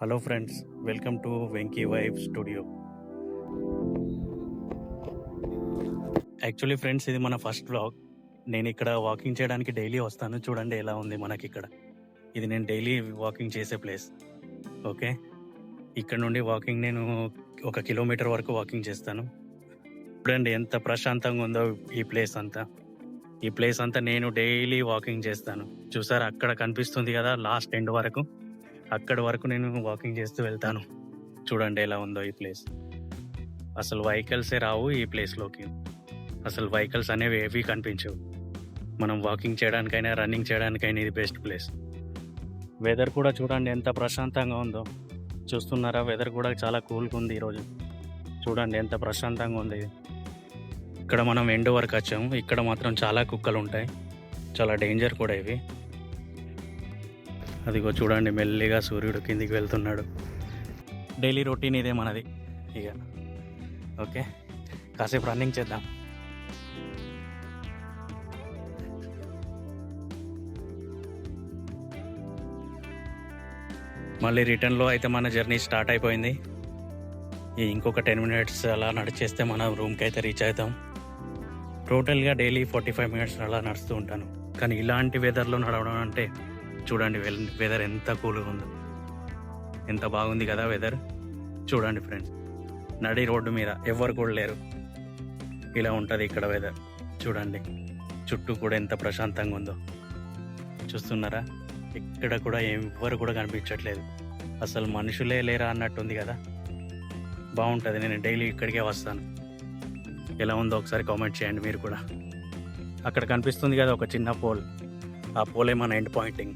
Hello friends, welcome to Venky vibe studio. Actually friends, ఇది మన first vlog. నేను ఇక్కడ వాకింగ్ చేయడానికి డైలీ వస్తాను. చూడండి ఎలా ఉంది మనకి ఇక్కడ. ఇది నేను డైలీ వాకింగ్ చేసే ప్లేస్. ఓకే, ఇక్కడ నుండి వాకింగ్ నేను 1 కిలోమీటర్ వరకు వాకింగ్ చేస్తాను. చూడండి ఎంత ప్రశాంతంగా ఉందో ఈ ప్లేస్ అంతా. ఈ ప్లేస్ అంతా నేను డైలీ వాకింగ్ చేస్తాను. చూసారా, అక్కడ కనిపిస్తుంది కదా లాస్ట్ ఎండ్ వరకు. అక్కడి వరకు నేను వాకింగ్ చేస్తూ వెళ్తాను. చూడండి ఎలా ఉందో ఈ ప్లేస్. అసలు వెహికల్సే రావు ఈ ప్లేస్లోకి. అసలు వెహికల్స్ అనేవి ఏవి కనిపించవు. మనం వాకింగ్ చేయడానికైనా రన్నింగ్ చేయడానికైనా ఇది బెస్ట్ ప్లేస్. వెదర్ కూడా చూడండి ఎంత ప్రశాంతంగా ఉందో. చూస్తున్నారా, వెదర్ కూడా చాలా కూల్గా ఉంది ఈరోజు. చూడండి ఎంత ప్రశాంతంగా ఉంది ఇది. ఇక్కడ మనం ఎండ్ వరకు వచ్చాము. ఇక్కడ మాత్రం చాలా కుక్కలు ఉంటాయి, చాలా డేంజర్ కూడా ఇవి. అదిగో చూడండి, మెల్లిగా సూర్యుడు కిందికి వెళ్తున్నాడు. డైలీ రొటీన్ ఇదే మనది ఇక. ఓకే, కాసేపు రన్నింగ్ చేద్దాం. మళ్ళీ రిటర్న్లో అయితే మన జర్నీ స్టార్ట్ అయిపోయింది. ఇంకొక 10 మినిట్స్ అలా నడిచేస్తే మన రూమ్కి అయితే రీచ్ అవుతాం. టోటల్గా డైలీ 45 మినిట్స్ అలా నడుస్తూ ఉంటాను. కానీ ఇలాంటి వెదర్లో నడవడం అంటే చూడండి, వెదర్ ఎంత కూల్గా ఉందో. ఎంత బాగుంది కదా వెదర్. చూడండి ఫ్రెండ్స్, నడి రోడ్డు మీద ఎవ్వరు కూడా లేరు. ఇలా ఉంటుంది ఇక్కడ వెదర్. చూడండి, చుట్టూ కూడా ఎంత ప్రశాంతంగా ఉందో. చూస్తున్నారా, ఇక్కడ కూడా ఎవ్వరు కూడా కనిపించట్లేదు. అసలు మనుషులే లేరా అన్నట్టుంది కదా. బాగుంటుంది. నేను డైలీ ఇక్కడికే వస్తాను. ఎలా ఉందో ఒకసారి కామెంట్ చేయండి మీరు కూడా. అక్కడ కనిపిస్తుంది కదా ఒక చిన్న పోల్. ఆ పోలే మన ఎండ్ పాయింటింగ్.